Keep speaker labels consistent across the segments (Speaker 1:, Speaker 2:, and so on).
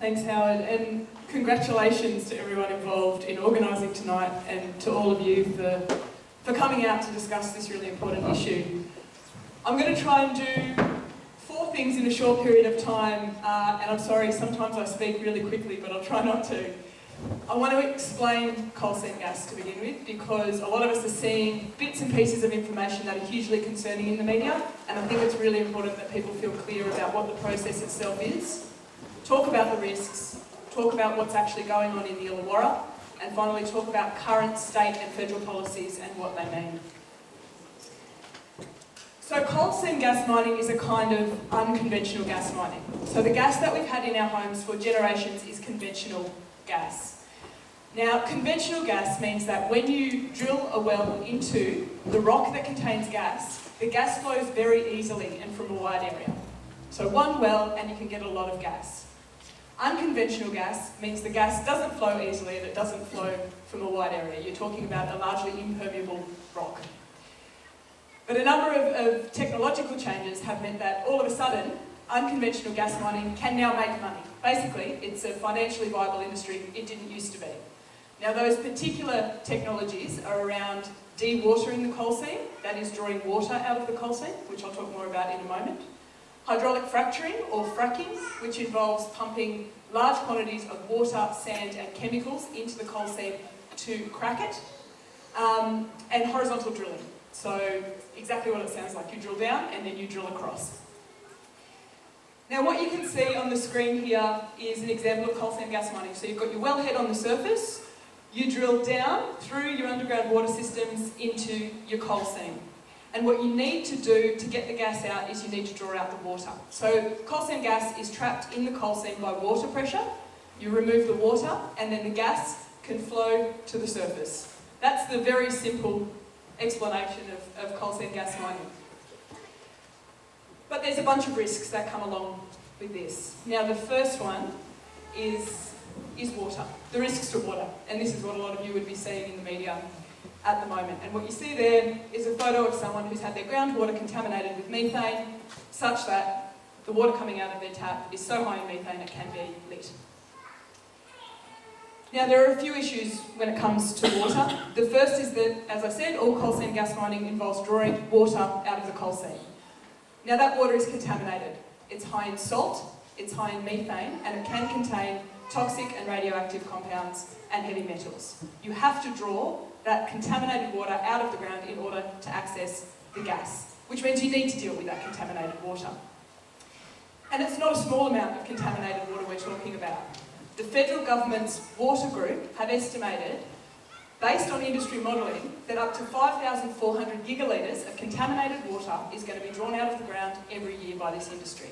Speaker 1: Thanks, Howard, and congratulations to everyone involved in organising tonight and to all of you for coming out to discuss this really important issue. I'm going to try and do 4 things in a short period of time, and I'm sorry, sometimes I speak really quickly, but I'll try not to. I want to explain coal seam gas to begin with, because a lot of us are seeing bits and pieces of information that are hugely concerning in the media, and I think it's really important that people feel clear about what the process itself is. Talk about the risks, talk about what's actually going on in the Illawarra, and finally talk about current state and federal policies and what they mean. So coal seam gas mining is a kind of unconventional gas mining. So the gas that we've had in our homes for generations is conventional gas. Now, conventional gas means that when you drill a well into the rock that contains gas, the gas flows very easily and from a wide area. So one well and you can get a lot of gas. Unconventional gas means the gas doesn't flow easily and it doesn't flow from a wide area. You're talking about a largely impermeable rock. But a number of technological changes have meant that all of a sudden, unconventional gas mining can now make money. Basically, it's a financially viable industry. It didn't used to be. Now, those particular technologies are around dewatering the coal seam, that is drawing water out of the coal seam, which I'll talk more about in a moment. Hydraulic fracturing, or fracking, which involves pumping large quantities of water, sand and chemicals into the coal seam to crack it. And horizontal drilling. So exactly what it sounds like. You drill down and then you drill across. Now what you can see on the screen here is an example of coal seam gas mining. So you've got your wellhead on the surface, you drill down through your underground water systems into your coal seam. And what you need to do to get the gas out is you need to draw out the water. So coal seam gas is trapped in the coal seam by water pressure. You remove the water and then the gas can flow to the surface. That's the very simple explanation of coal seam gas mining. But there's a bunch of risks that come along with this. Now the first one is water, the risks to water. And this is what a lot of you would be seeing in the media at the moment. And what you see there is a photo of someone who's had their groundwater contaminated with methane, such that the water coming out of their tap is so high in methane it can be lit. Now there are a few issues when it comes to water. The first is that, as I said, all coal seam gas mining involves drawing water out of the coal seam. Now that water is contaminated. It's high in salt, it's high in methane, and it can contain toxic and radioactive compounds and heavy metals. You have to draw that contaminated water out of the ground in order to access the gas, which means you need to deal with that contaminated water. And it's not a small amount of contaminated water we're talking about. The federal government's water group have estimated, based on industry modelling, that up to 5,400 gigalitres of contaminated water is going to be drawn out of the ground every year by this industry.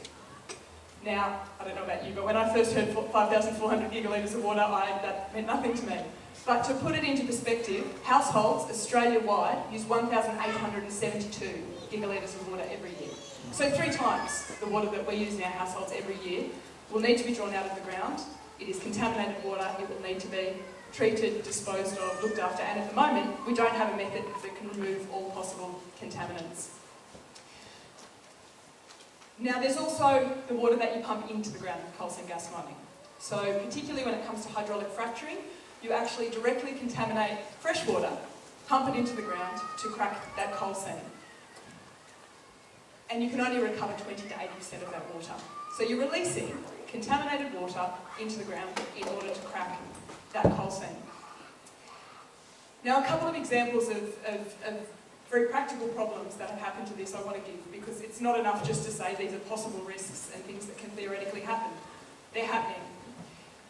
Speaker 1: Now, I don't know about you, but when I first heard 5,400 gigalitres of water, that meant nothing to me. But to put it into perspective, households Australia-wide use 1,872 gigalitres of water every year. So 3 times the water that we use in our households every year will need to be drawn out of the ground. It is contaminated water, it will need to be treated, disposed of, looked after, and at the moment we don't have a method that can remove all possible contaminants. Now there's also the water that you pump into the ground with coal seam gas mining. So particularly when it comes to hydraulic fracturing, you actually directly contaminate fresh water, pump it into the ground to crack that coal seam. And you can only recover 20 to 80% of that water. So you're releasing contaminated water into the ground in order to crack that coal seam. Now a couple of examples of very practical problems that have happened to this I want to give, because it's not enough just to say these are possible risks and things that can theoretically happen. They're happening.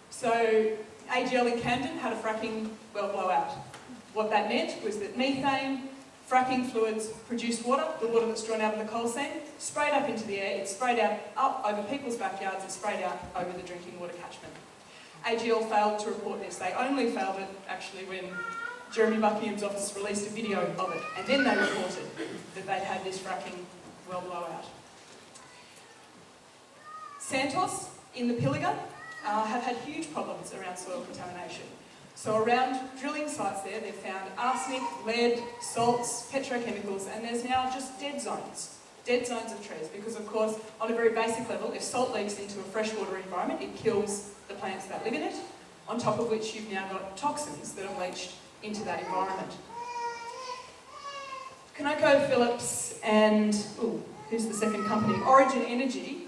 Speaker 1: So AGL in Camden had a fracking well blowout. What that meant was that methane, fracking fluids produced water, the water that's drawn out of the coal seam, sprayed up into the air, it sprayed out up over people's backyards, it sprayed out over the drinking water catchment. AGL failed to report this. They only failed it actually when Jeremy Buckingham's office released a video of it, and then they reported that they'd had this fracking well blowout. Santos in the Pilliga have had huge problems around soil contamination. So around drilling sites there, they've found arsenic, lead, salts, petrochemicals, and there's now just dead zones dead zones of trees, because of course, on a very basic level, if salt leaks into a freshwater environment, it kills the plants that live in it, on top of which you've now got toxins that have leached into that environment. ConocoPhillips and, who's the second company? Origin Energy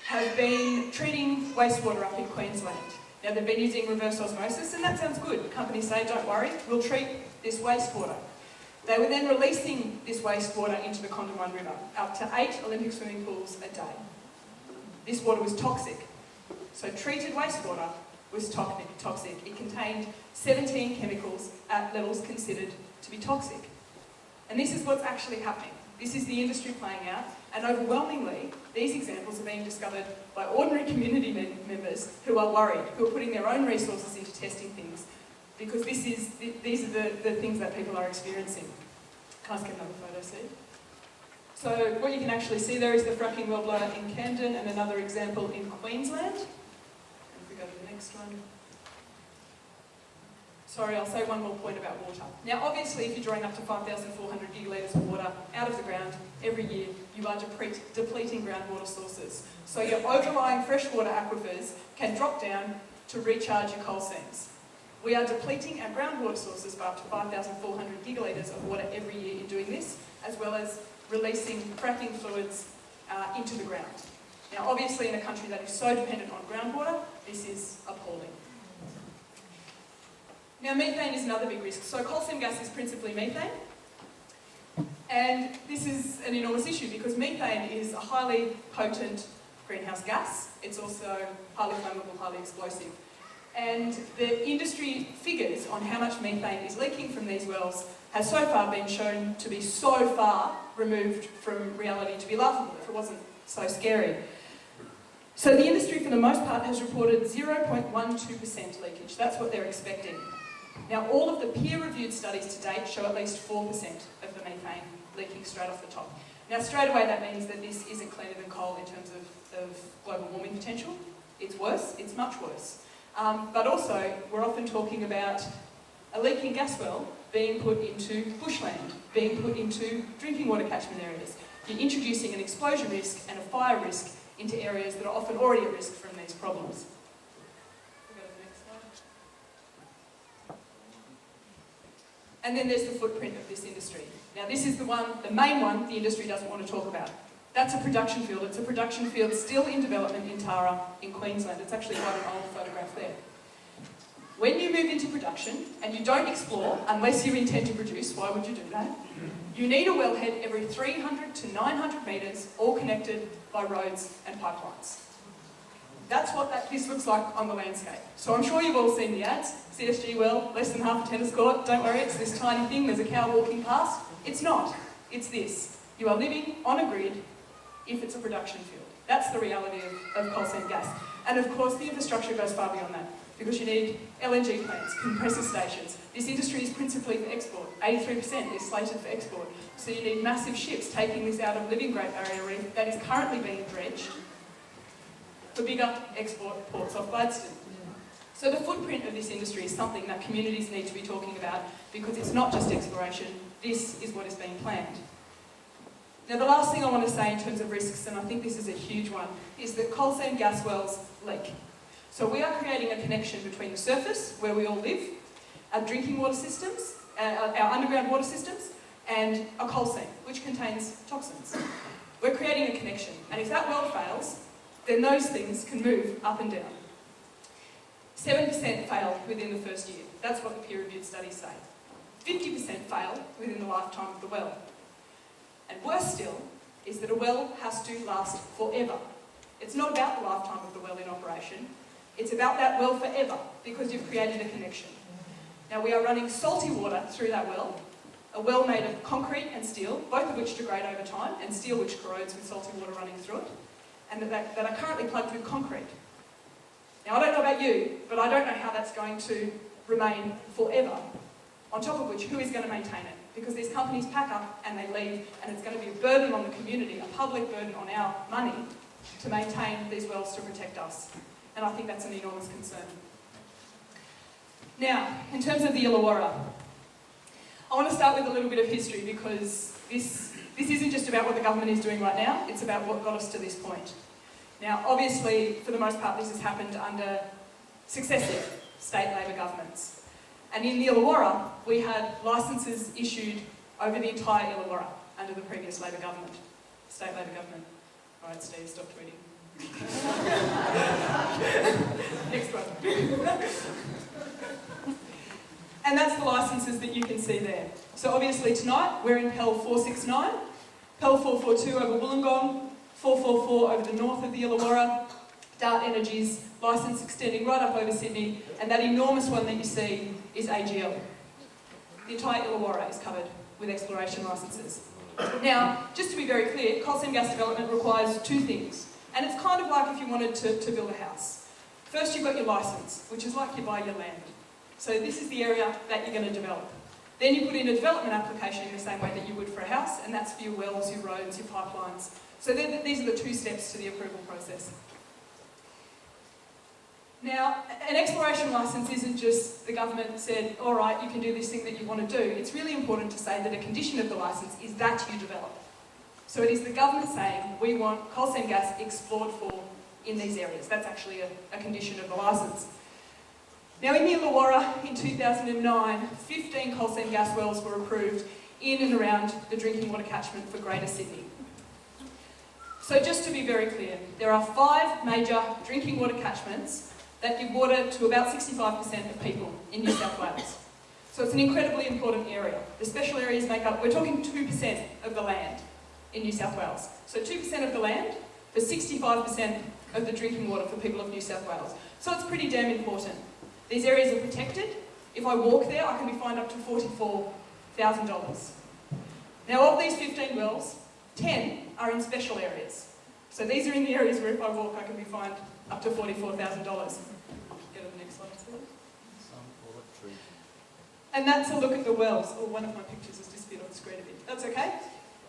Speaker 1: have been treating wastewater up in Queensland. Now they've been using reverse osmosis, and that sounds good. Companies say, don't worry, we'll treat this wastewater. They were then releasing this wastewater into the Condamine River, up to 8 Olympic swimming pools a day. This water was toxic. So treated wastewater was toxic. It contained 17 chemicals at levels considered to be toxic. And this is what's actually happening. This is the industry playing out, and overwhelmingly, these examples are being discovered by ordinary community members who are worried, who are putting their own resources into testing things, because these are the things that people are experiencing. Can I just get another photo, Steve? So what you can actually see there is the fracking wellblower in Camden, and another example in Queensland. And if we go to the next one. Sorry, I'll say one more point about water. Now, obviously, if you're drawing up to 5,400 gigalitres of water out of the ground every year, you are depleting groundwater sources. So your overlying freshwater aquifers can drop down to recharge your coal seams. We are depleting our groundwater sources by up to 5,400 gigalitres of water every year in doing this, as well as releasing fracking fluids into the ground. Now, obviously, in a country that is so dependent on groundwater, this is appalling. Now, methane is another big risk. So coal seam gas is principally methane. And this is an enormous issue because methane is a highly potent greenhouse gas. It's also highly flammable, highly explosive. And the industry figures on how much methane is leaking from these wells has so far been shown to be so far removed from reality to be laughable, if it wasn't so scary. So the industry, for the most part, has reported 0.12% leakage. That's what they're expecting. Now, all of the peer-reviewed studies to date show at least 4% of the methane leaking straight off the top. Now, straight away, that means that this isn't cleaner than coal in terms of global warming potential. It's worse, it's much worse. But also, we're often talking about a leaking gas well being put into bushland, being put into drinking water catchment areas. You're introducing an explosion risk and a fire risk into areas that are often already at risk from these problems. And then there's the footprint of this industry. Now this is the main one the industry doesn't want to talk about. That's a production field. It's a production field still in development in Tara in Queensland. It's actually quite an old photograph there. When you move into production and you don't explore unless you intend to produce, why would you do that? You need a wellhead every 300 to 900 metres, all connected by roads and pipelines. That's what this looks like on the landscape. So I'm sure you've all seen the ads. CSG well, less than half a tennis court. Don't worry, it's this tiny thing. There's a cow walking past. It's not. It's this. You are living on a grid if it's a production field. That's the reality of coal seam gas. And of course, the infrastructure goes far beyond that because you need LNG plants, compressor stations. This industry is principally for export. 83% is slated for export. So you need massive ships taking this out of living Great Barrier Reef that is currently being dredged for bigger export ports off Gladstone. So the footprint of this industry is something that communities need to be talking about because it's not just exploration, this is what is being planned. Now the last thing I want to say in terms of risks, and I think this is a huge one, is that coal seam gas wells leak. So we are creating a connection between the surface, where we all live, our drinking water systems, our underground water systems, and a coal seam, which contains toxins. We're creating a connection, and if that well fails, then those things can move up and down. 7% fail within the first year. That's what the peer-reviewed studies say. 50% fail within the lifetime of the well. And worse still is that a well has to last forever. It's not about the lifetime of the well in operation. It's about that well forever because you've created a connection. Now we are running salty water through that well, a well made of concrete and steel, both of which degrade over time, and steel which corrodes with salty water running through it, and that are currently plugged with concrete. Now, I don't know about you, but I don't know how that's going to remain forever. On top of which, who is going to maintain it? Because these companies pack up and they leave, and it's going to be a burden on the community, a public burden on our money, to maintain these wells to protect us. And I think that's an enormous concern. Now, in terms of the Illawarra, I want to start with a little bit of history because this This isn't just about what the government is doing right now, it's about what got us to this point. Now, obviously, for the most part, this has happened under successive state Labor governments. And in the Illawarra, we had licences issued over the entire Illawarra under the previous Labor government, state Labor government. All right, Steve, stop tweeting. Next one. And that's the licences that you can see there. So obviously tonight, we're in PEL 469, PEL 442 over Wollongong, 444 over the north of the Illawarra, Dart Energy's licence extending right up over Sydney, and that enormous one that you see is AGL. The entire Illawarra is covered with exploration licences. Now, just to be very clear, coal seam gas development requires two things, and it's kind of like if you wanted to build a house. First, you've got your licence, which is like you buy your land. So this is the area that you're going to develop. Then you put in a development application in the same way that you would for a house, and that's for your wells, your roads, your pipelines. So these are the two steps to the approval process. Now, an exploration licence isn't just the government said, all right, you can do this thing that you want to do. It's really important to say that a condition of the licence is that you develop. So it is the government saying, we want coal seam gas explored for in these areas. That's actually a condition of the licence. Now, in the Illawarra in 2009, 15 coal seam gas wells were approved in and around the drinking water catchment for Greater Sydney. So just to be very clear, there are 5 major drinking water catchments that give water to about 65% of people in New South Wales. So it's an incredibly important area. The special areas make up, we're talking 2% of the land in New South Wales. So 2% of the land for 65% of the drinking water for people of New South Wales. So it's pretty damn important. These areas are protected. If I walk there, I can be fined up to $44,000. Now, of these 15 wells, 10 are in special areas. So these are in the areas where if I walk, I can be fined up to $44,000. Go to the next slide, please. And that's a look at the wells. Oh, one of my pictures has disappeared off the screen a bit. That's okay.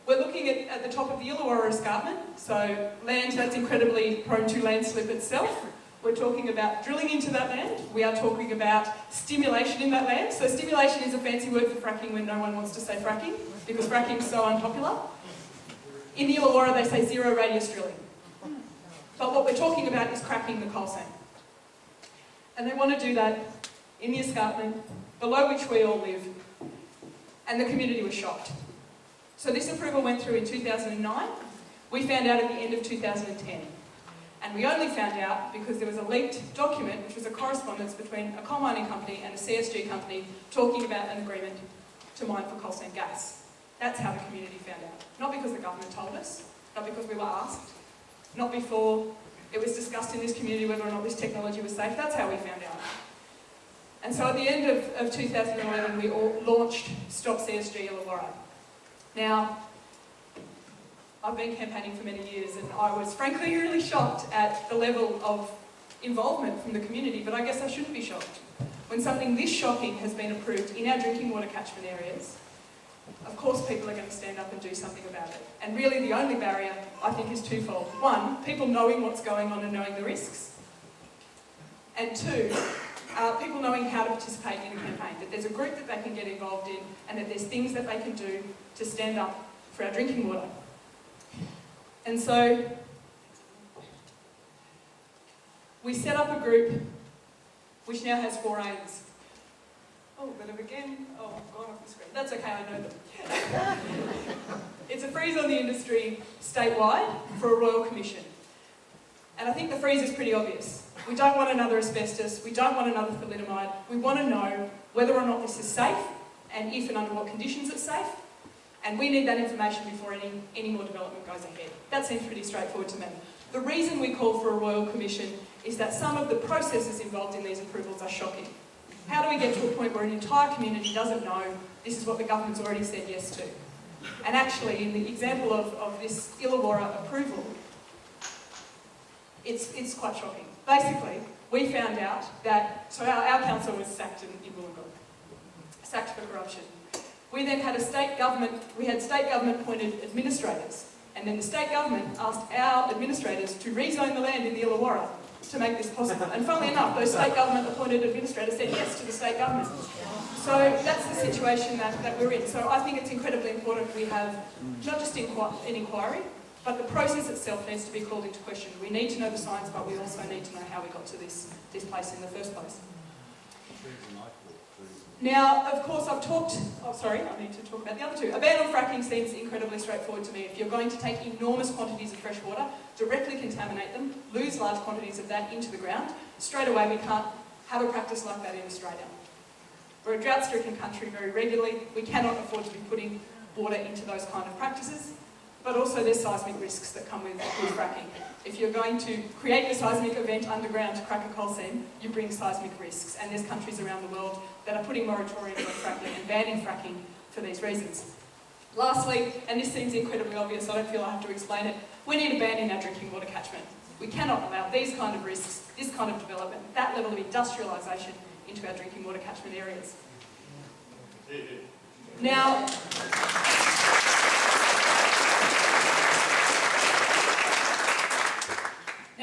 Speaker 1: We're looking at the top of the Illawarra escarpment, so land that's incredibly prone to landslip itself. We're talking about drilling into that land. We are talking about stimulation in that land. So stimulation is a fancy word for fracking when no one wants to say fracking, because fracking is so unpopular. In the Illawarra, they say zero radius drilling. But what we're talking about is cracking the coal seam. And they want to do that in the escarpment, below which we all live. And the community was shocked. So this approval went through in 2009. We found out at the end of 2010. And we only found out because there was a leaked document, which was a correspondence between a coal mining company and a CSG company talking about an agreement to mine for coal seam gas. That's how the community found out. Not because the government told us, not because we were asked, not before it was discussed in this community whether or not this technology was safe. That's how we found out. And so at the end of 2011, we all launched Stop CSG Illawarra. Now, I've been campaigning for many years, and I was frankly really shocked at the level of involvement from the community, but I guess I shouldn't be shocked. When something this shocking has been approved in our drinking water catchment areas, of course people are going to stand up and do something about it. And really the only barrier, I think, is twofold. One, people knowing what's going on and knowing the risks. And two, people knowing how to participate in a campaign, that there's a group that they can get involved in, and that there's things that they can do to stand up for our drinking water. And so, we set up a group which now has 4 aims. Oh, but again, oh, I've gone off the screen. That's okay, I know them. It's a freeze on the industry statewide for a Royal Commission. And I think the freeze is pretty obvious. We don't want another asbestos, we don't want another thalidomide. We want to know whether or not this is safe, and if and under what conditions it's safe. And we need that information before any more development goes ahead. That seems pretty straightforward to me. The reason we call for a Royal Commission is that some of the processes involved in these approvals are shocking. How do we get to a point where an entire community doesn't know this is what the government's already said yes to? And actually, in the example of this Illawarra approval, it's quite shocking. Basically, we found out that, so our council was sacked in Wollongong, sacked for corruption. We then had state government appointed administrators, and then the state government asked our administrators to rezone the land in the Illawarra to make this possible. And funnily enough, those state government appointed administrators said yes to the state government. So that's the situation that we're in. So I think it's incredibly important we have not just an inquiry, but the process itself needs to be called into question. We need to know the science, but we also need to know how we got to this place in the first place. Now, of course, I need to talk about the other two. A ban on fracking seems incredibly straightforward to me. If you're going to take enormous quantities of fresh water, directly contaminate them, lose large quantities of that into the ground, straight away we can't have a practice like that in Australia. We're a drought-stricken country very regularly. We cannot afford to be putting water into those kind of practices. But also there's seismic risks that come with fracking. If you're going to create a seismic event underground to crack a coal seam, you bring seismic risks. And there's countries around the world that are putting moratoriums on fracking and banning fracking for these reasons. Lastly, and this seems incredibly obvious, I don't feel I have to explain it, we need a ban in our drinking water catchment. We cannot allow these kind of risks, this kind of development, that level of industrialisation into our drinking water catchment areas. Now,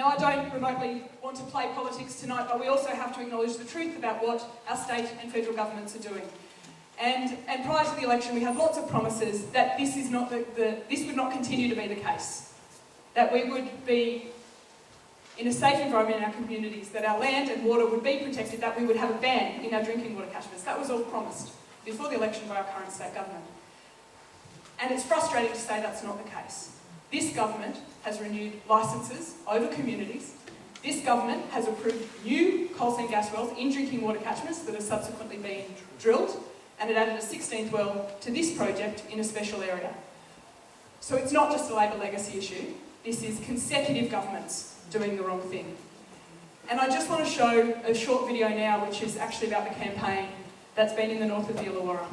Speaker 1: I don't remotely want to play politics tonight, but we also have to acknowledge the truth about what our state and federal governments are doing. And prior to the election, we had lots of promises that this would not continue to be the case. That we would be in a safe environment in our communities, that our land and water would be protected, that we would have a ban in our drinking water catchments. That was all promised before the election by our current state government. And it's frustrating to say that's not the case. This government has renewed licences over communities. This government has approved new coal seam gas wells in drinking water catchments that have subsequently been drilled, and it added a 16th well to this project in a special area. So it's not just a Labor legacy issue, this is consecutive governments doing the wrong thing. And I just want to show a short video now which is actually about the campaign that's been in the north of the Illawarra.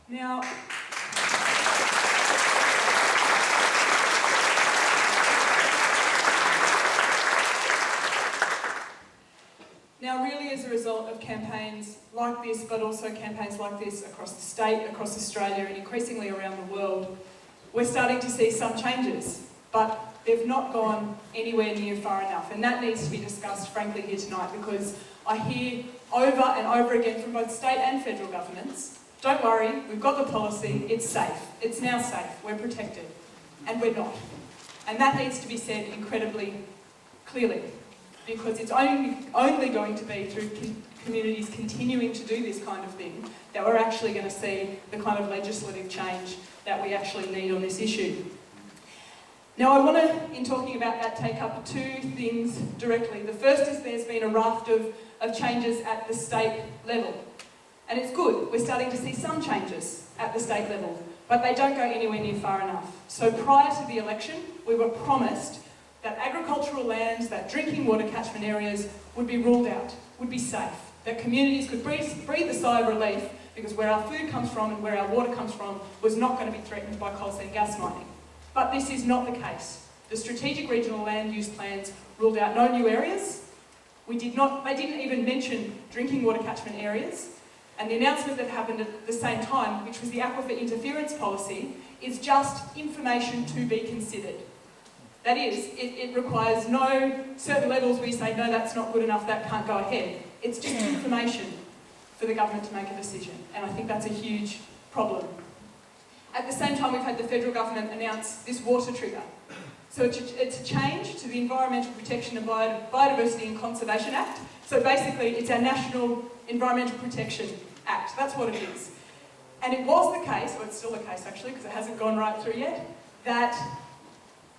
Speaker 1: Now really as a result of campaigns like this, but also campaigns like this across the state, across Australia and increasingly around the world, we're starting to see some changes, but they've not gone anywhere near far enough. And that needs to be discussed frankly here tonight, because I hear over and over again from both state and federal governments, don't worry, we've got the policy, it's safe. It's now safe, we're protected. And we're not. And that needs to be said incredibly clearly, because it's only going to be through communities continuing to do this kind of thing that we're actually going to see the kind of legislative change that we actually need on this issue. Now I want to, in talking about that, take up two things directly. The first is there's been a raft of changes at the state level. And it's good, we're starting to see some changes at the state level, but they don't go anywhere near far enough. So prior to the election, we were promised that agricultural lands, that drinking water catchment areas would be ruled out, would be safe, that communities could breathe a sigh of relief because where our food comes from and where our water comes from was not going to be threatened by coal seam gas mining. But this is not the case. The strategic regional land use plans ruled out no new areas. They didn't even mention drinking water catchment areas. And the announcement that happened at the same time, which was the aquifer interference policy, is just information to be considered. That is, it requires no certain levels where you say, no, that's not good enough, that can't go ahead. It's just information for the government to make a decision. And I think that's a huge problem. At the same time, we've had the federal government announce this water trigger. So it's a change to the Environmental Protection and Biodiversity and Conservation Act. So basically, it's our National Environmental Protection Act. That's what it is. And it was the case, or it's still the case actually, because it hasn't gone right through yet, that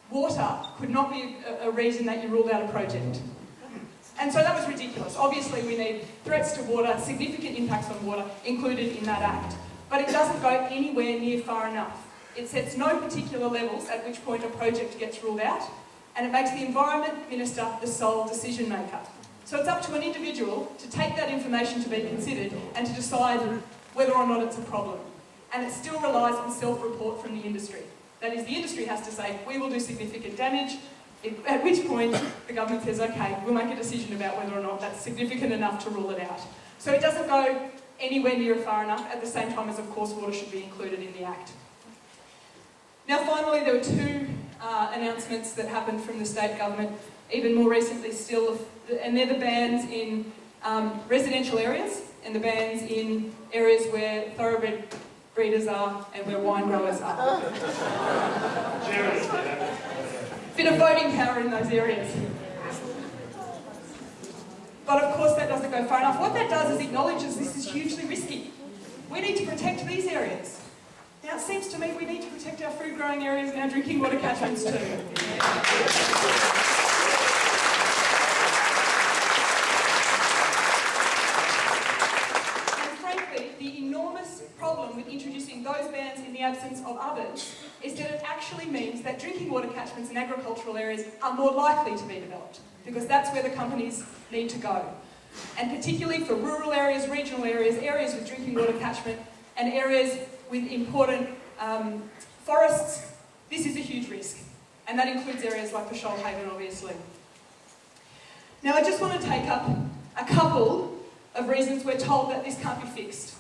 Speaker 1: water could not be a reason that you ruled out a project. And so that was ridiculous. Obviously, we need threats to water, significant impacts on water included in that act. But it doesn't go anywhere near far enough. It sets no particular levels at which point a project gets ruled out, and it makes the Environment Minister the sole decision maker. So it's up to an individual to take that information to be considered and to decide whether or not it's a problem. And it still relies on self-report from the industry. That is, the industry has to say, we will do significant damage, at which point the government says, okay, we'll make a decision about whether or not that's significant enough to rule it out. So it doesn't go anywhere near far enough, at the same time as, of course, water should be included in the Act. Now finally, there were two announcements that happened from the state government even more recently still, and they're the bans in residential areas and the bans in areas where thoroughbred breeders are and where wine growers are. Bit of voting power in those areas. But of course that doesn't go far enough. What that does is acknowledges this is hugely risky. We need to protect these areas. Now it seems to me we need to protect our food growing areas and our drinking water catchments too. And frankly, the enormous problem with introducing those bans in the absence of others is that it actually means that drinking water catchments and agricultural areas are more likely to be developed, because that's where the companies need to go. And particularly for rural areas, regional areas, areas with drinking water catchment, and areas with important forests, this is a huge risk. And that includes areas like the Shoalhaven, obviously. Now I just want to take up a couple of reasons we're told that this can't be fixed.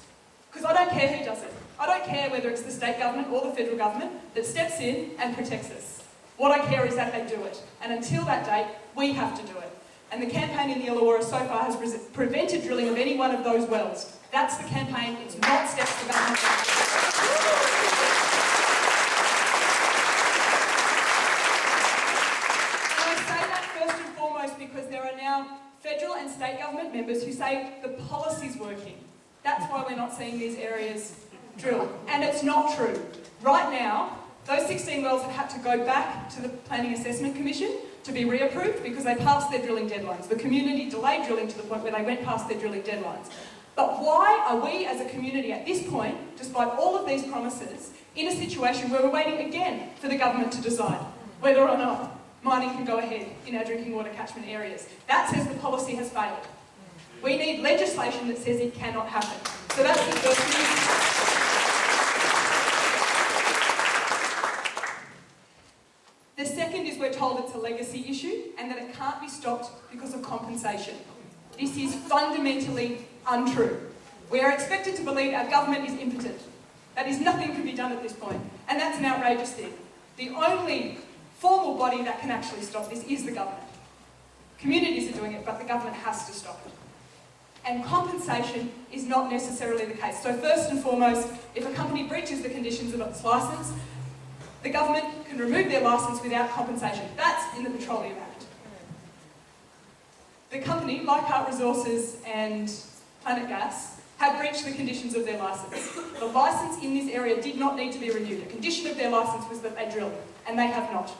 Speaker 1: Because I don't care who does it. I don't care whether it's the state government or the federal government that steps in and protects us. What I care is that they do it. And until that date, we have to do it. And the campaign in the Illawarra so far has prevented drilling of any one of those wells. That's the campaign, it's not steps the government. And I say that first and foremost because there are now federal and state government members who say the policy's working. That's why we're not seeing these areas drilled. And it's not true. Right now, those 16 wells have had to go back to the Planning Assessment Commission to be reapproved because they passed their drilling deadlines. The community delayed drilling to the point where they went past their drilling deadlines. But why are we as a community at this point, despite all of these promises, in a situation where we're waiting again for the government to decide whether or not mining can go ahead in our drinking water catchment areas? That says the policy has failed. We need legislation that says it cannot happen. So that's the first thing. The second is we're told it's a legacy issue and that it can't be stopped because of compensation. This is fundamentally untrue. We are expected to believe our government is impotent. That is, nothing can be done at this point. And that's an outrageous thing. The only formal body that can actually stop this is the government. Communities are doing it, but the government has to stop it. And compensation is not necessarily the case. So first and foremost, if a company breaches the conditions of its licence, the government can remove their licence without compensation. That's in the Petroleum Act. The company, Leichhardt Resources and Planet Gas, have breached the conditions of their licence. The licence in this area did not need to be renewed. A condition of their licence was that they drill, and they have not.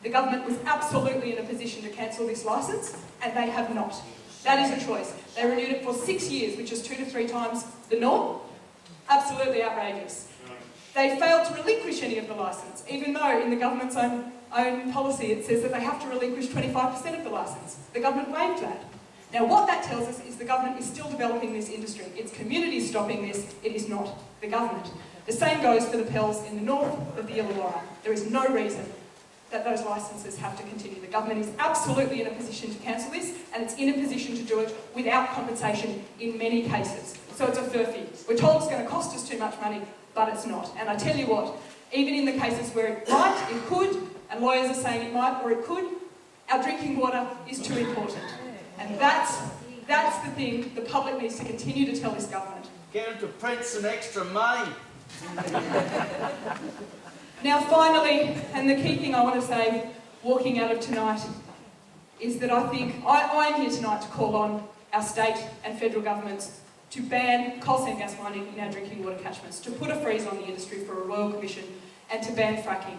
Speaker 1: The government was absolutely in a position to cancel this licence, and they have not. That is a choice. They renewed it for 6 years, which is 2 to 3 times the norm. Absolutely outrageous. They failed to relinquish any of the licence, even though in the government's own policy it says that they have to relinquish 25% of the licence. The government waived that. Now what that tells us is the government is still developing this industry. It's communities stopping this, it is not the government. The same goes for the Pels in the north of the Illawarra. There is no reason that those licences have to continue. The government is absolutely in a position to cancel this, and it's in a position to do it without compensation in many cases. So it's a furphy. We're told it's going to cost us too much money, but it's not. And I tell you what, even in the cases where it might, it could, and lawyers are saying it might or it could, our drinking water is too important. And that's the thing the public needs to continue to tell this government.
Speaker 2: Get them to print some extra money.
Speaker 1: Now finally, and the key thing I want to say, walking out of tonight, is that I think I'm here tonight to call on our state and federal governments to ban coal seam gas mining in our drinking water catchments, to put a freeze on the industry for a royal commission, and to ban fracking.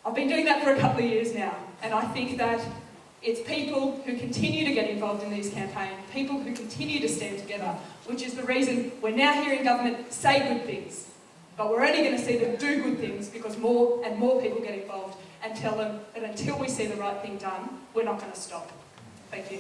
Speaker 1: I've been doing that for a couple of years now, and I think that it's people who continue to get involved in these campaigns, people who continue to stand together, which is the reason we're now hearing government say good things. But we're only going to see them do good things because more and more people get involved and tell them that until we see the right thing done, we're not going to stop. Thank you.